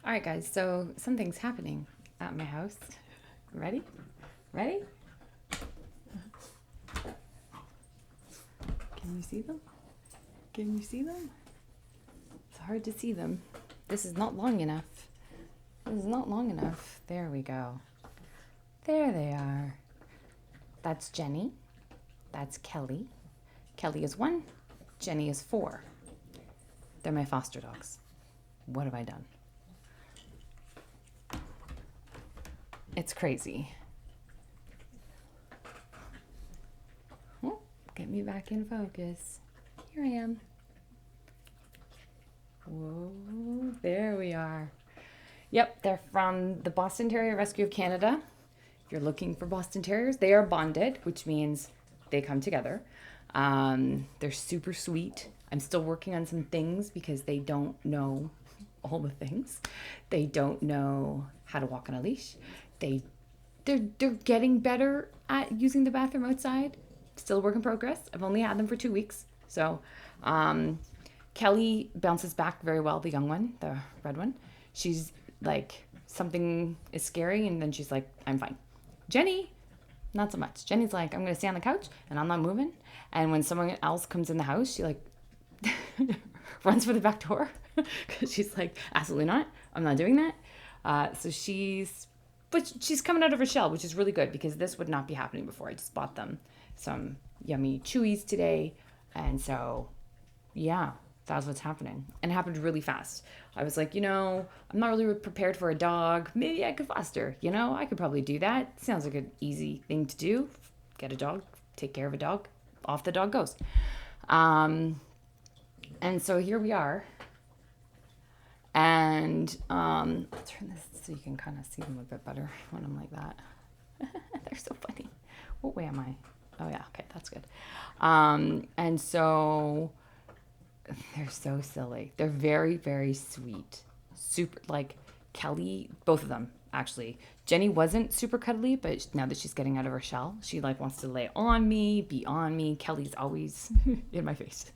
All right, guys, so something's happening at my house. Ready? Ready? Can you see them? Can you see them? It's hard to see them. This is not long enough. This is not long enough. There we go. There they are. That's Jenny. That's Kelly. Kelly is 1. Jenny is 4. They're my foster dogs. What have I done? It's crazy. Oh, get me back in focus. Here I am. Whoa, there we are. Yep, they're from the Boston Terrier Rescue of Canada. If you're looking for Boston Terriers, they are bonded, which means they come together. They're super sweet. I'm still working on some things because they don't know all the things. They don't know how to walk on a leash. They're getting better at using the bathroom outside. Still a work in progress. I've only had them for 2 weeks. So Kelly bounces back very well, the young one, the red one. She's like, something is scary, and then she's like, I'm fine. Jenny, not so much. Jenny's like, I'm going to stay on the couch, and I'm not moving. And when someone else comes in the house, she like runs for the back door because she's like, absolutely not. I'm not doing that. But she's coming out of her shell, which is really good because this would not be happening before. I just bought them some yummy chewies today. And so, yeah, that's what's happening. And it happened really fast. I was like, I'm not really prepared for a dog. Maybe I could foster. I could probably do that. Sounds like an easy thing to do. Get a dog, take care of a dog. Off the dog goes. And so here we are. And I'll turn this so you can kind of see them a bit better when I'm like that. They're so funny. What way am I? Oh yeah, okay, that's good. And so they're so silly. They're very, very sweet. Super, like Kelly, both of them actually. Jenny wasn't super cuddly, but now that she's getting out of her shell, she like wants to lay on me, be on me. Kelly's always in my face.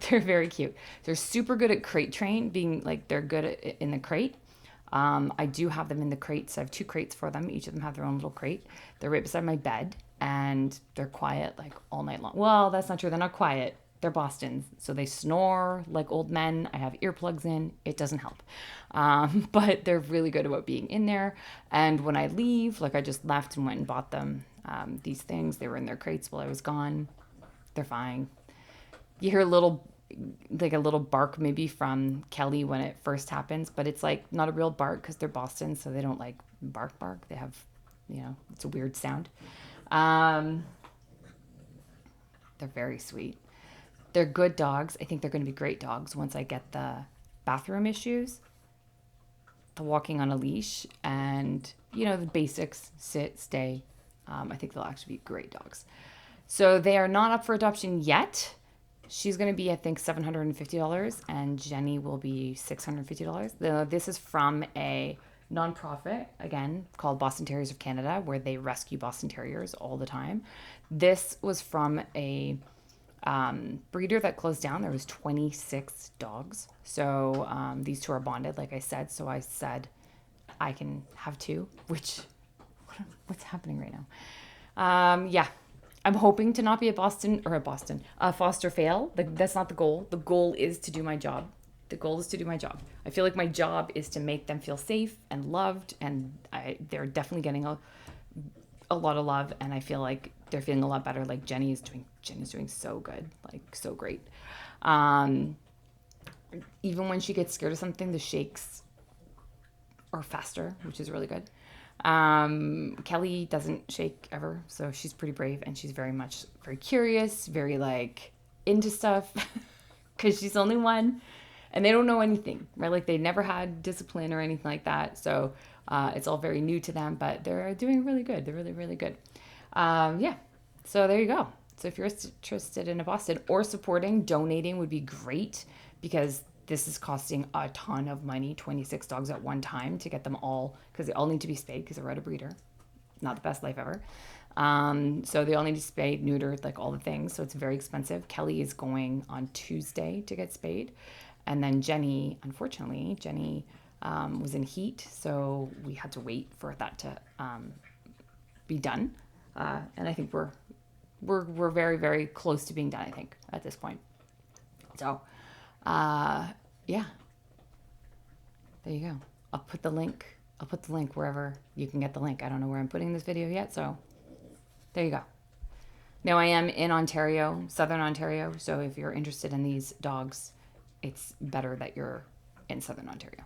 They're very cute. They're super good at crate train, being like they're good at in the crate. I do have them in the crates. I have 2 crates for them. Each of them have their own little crate. They're right beside my bed, and they're quiet like all night long. Well, that's not true. They're not quiet. They're Bostons, so they snore like old men. I have earplugs in. It doesn't help. But they're really good about being in there. And when I leave, like I just left and went and bought them these things. They were in their crates while I was gone. They're fine. You hear like a little bark maybe from Kelly when it first happens, but it's like not a real bark because they're Boston, so they don't like bark. They have, it's a weird sound. They're very sweet. They're good dogs. I think they're going to be great dogs once I get the bathroom issues, the walking on a leash, and, the basics, sit, stay. I think they'll actually be great dogs. So they are not up for adoption yet. She's going to be, I think, $750, and Jenny will be $650. This is from a nonprofit, again, called Boston Terriers of Canada, where they rescue Boston Terriers all the time. This was from a breeder that closed down. There was 26 dogs. So these 2 are bonded, like I said. So I said I can have 2, which, what's happening right now? Yeah. I'm hoping to not be a foster fail. That's not the goal. The goal is to do my job. I feel like my job is to make them feel safe and loved, and they're definitely getting a lot of love, and I feel like they're feeling a lot better. Like Jenny's doing so good, like so great. Even when she gets scared of something, the shakes are faster, which is really good. Kelly doesn't shake ever, so she's pretty brave, and she's very curious, very like into stuff because she's only 1 and they don't know anything, right? Like they never had discipline or anything like that. So it's all very new to them, but they're doing really good. They're really, really good. Yeah. So there you go. So if you're interested in a Boston or supporting, donating would be great because this is costing a ton of money, 26 dogs at one time to get them all, because they all need to be spayed because they're out of breeder. Not the best life ever. So they all need to be spayed, neutered, like all the things. So it's very expensive. Kelly is going on Tuesday to get spayed. And then Jenny, unfortunately, was in heat, so we had to wait for that to be done. And I think we're very, very close to being done, I think, at this point. So, yeah, there you go. I'll put the link wherever you can get the link. I don't know where I'm putting this video yet, so there you go. Now I am in Ontario, Southern Ontario, so if you're interested in these dogs, it's better that you're in Southern Ontario.